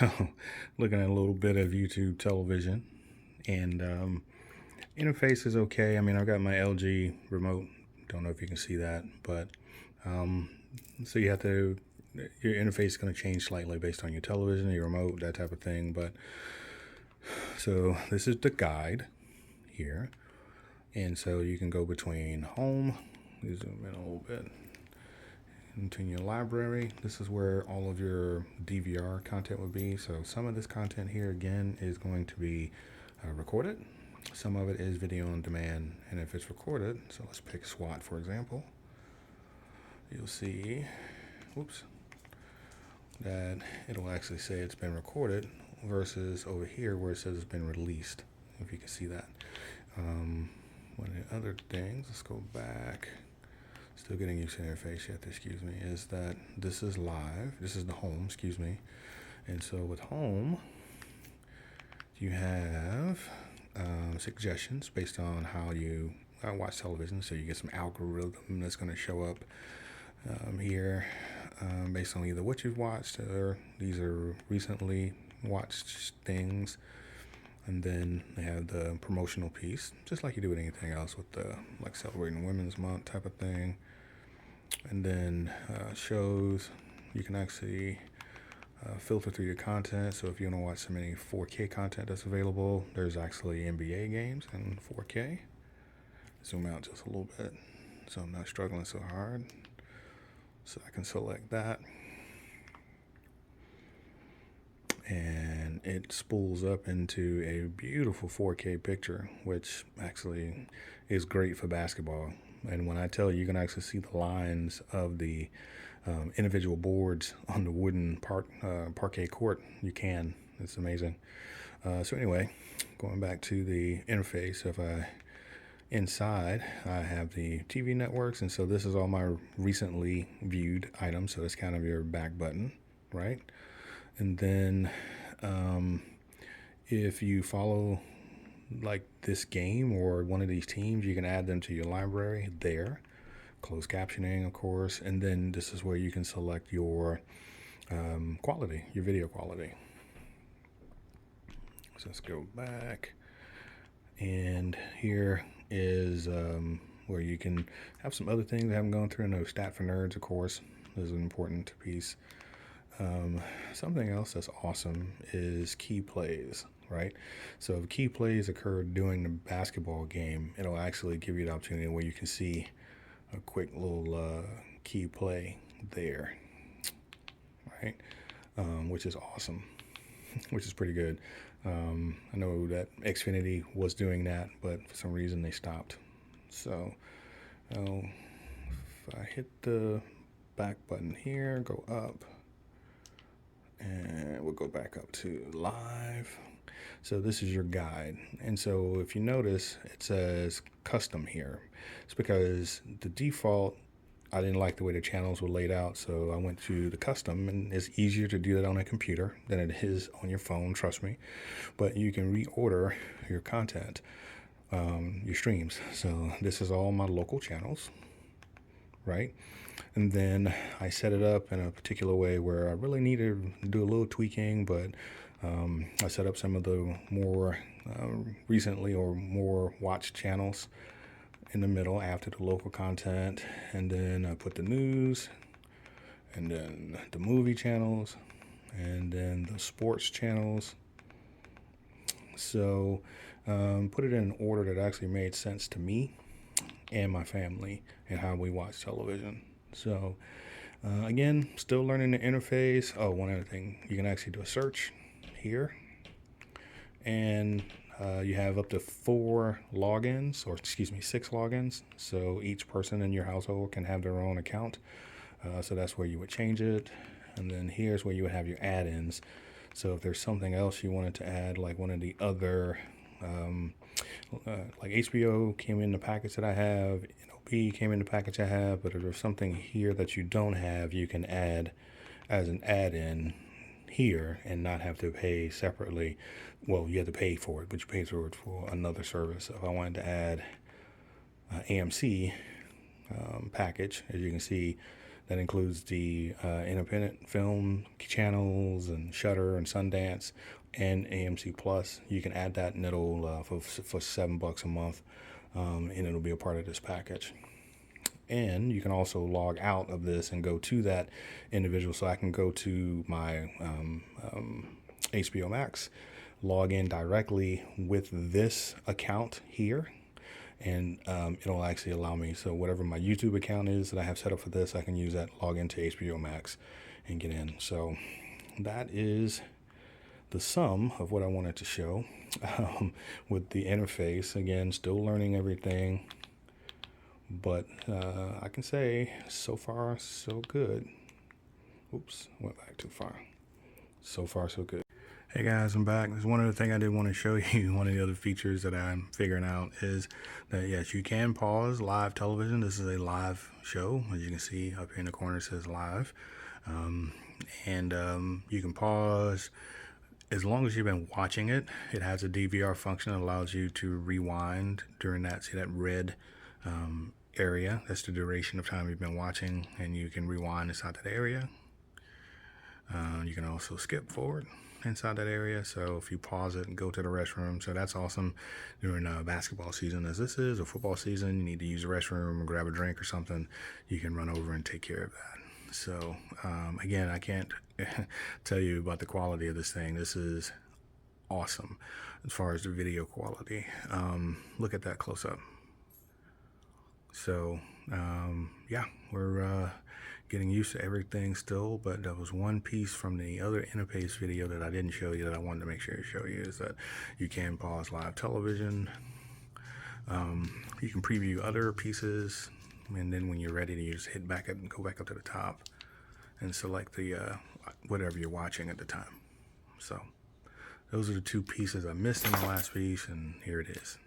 So, looking at a little bit of YouTube television, and interface is okay. I mean, I've got my LG remote. Don't know if you can see that, but um, so you have to. Your interface is going to change slightly based on your television, your remote, that type of thing. But so this is the guide here, and so you can go between home. Zoom in a little bit. Into your library. This is where all of your DVR content would be. So some of this content here again is going to be recorded. Some of it is video on demand, and if it's recorded, so let's pick SWAT for example, you'll see, whoops, that it'll actually say it's been recorded versus over here where it says it's been released, if you can see that. One of the other things, let's go back. Still getting used to the interface yet, excuse me, is that this is live. This is the home, excuse me. And so with home, you have suggestions based on how you watch television. So you get some algorithm that's going to show up here based on either what you've watched or these are recently watched things. And then they have the promotional piece, just like you do with anything else with the like celebrating Women's Month type of thing. And then shows, you can actually filter through your content. So if you want to watch some any 4K content that's available, there's actually NBA games in 4K. Zoom out just a little bit so I'm not struggling so hard. So I can select that. And it spools up into a beautiful 4K picture, which actually is great for basketball. And when I tell you, you can actually see the lines of the individual boards on the wooden parquet court. You can. It's amazing. So anyway, going back to the interface, if I inside, I have the TV networks, and so this is all my recently viewed items. So it's kind of your back button, right? And then if you follow like this game or one of these teams, you can add them to your library there. Closed captioning, of course. And then this is where you can select your quality, your video quality. So let's go back. And here is where you can have some other things I haven't gone through. I know Stat for Nerds, of course, is an important piece. Something else that's awesome is key plays, right? So if key plays occur during the basketball game, it'll actually give you the opportunity where you can see a quick little key play there, right? Which is awesome, which is pretty good. I know that Xfinity was doing that, but for some reason they stopped. So if I hit the back button here, go up, and we'll go back up to live. So this is your guide. And so if you notice, it says custom here. It's because the default, I didn't like the way the channels were laid out. So I went to the custom, and it's easier to do that on a computer than it is on your phone, trust me. But you can reorder your content, your streams. So this is all my local channels, right? And then I set it up in a particular way where I really need to do a little tweaking, but I set up some of the more recently or more watched channels in the middle after the local content, and then I put the news, and then the movie channels, and then the sports channels. So put it in an order that actually made sense to me and my family and how we watch television. So again, still learning the interface. Oh, one other thing, you can actually do a search here, and you have up to 4 logins, or excuse me, 6 logins. So each person in your household can have their own account. So that's where you would change it. And then here's where you would have your add-ins. So if there's something else you wanted to add, like one of the other, like HBO came in the package that I have, NOB came in the package I have, but if there's something here that you don't have, you can add as an add-in here and not have to pay separately. Well, you have to pay for it, but you pay for it for another service. So if I wanted to add AMC package, as you can see, That includes the independent film channels and Shudder and Sundance and AMC Plus. You can add that, and it'll for $7 a month, and it'll be a part of this package. And you can also log out of this and go to that individual. So I can go to my HBO Max, log in directly with this account here, and it'll actually allow me, so whatever my YouTube account is that I have set up for this, I can use that, log into HBO Max and get in. So that is the sum of what I wanted to show with the interface. Again, still learning everything, but I can say so far so good. Oops, went back too far. So far so good. Hey guys, I'm back. There's one other thing I did want to show you. One of the other features that I'm figuring out is that, yes, you can pause live television. This is a live show. As you can see up here in the corner, it says live. You can pause as long as you've been watching it. It has a DVR function that allows you to rewind during that, see that red area? That's the duration of time you've been watching, and you can rewind inside that area. You can also skip forward inside that area, so if you pause it and go to the restroom, so that's awesome during basketball season as this is, or football season, you need to use the restroom or grab a drink or something, you can run over and take care of that. So again, I can't tell you about the quality of this thing. This is awesome as far as the video quality. Look at that close up. So yeah, we're getting used to everything still, but that was one piece from the other interface video that I didn't show you that I wanted to make sure to show you, is that you can pause live television. You can preview other pieces, and then when you're ready, you just hit back up and go back up to the top and select the whatever you're watching at the time. So those are the two pieces I missed in the last piece, and here it is.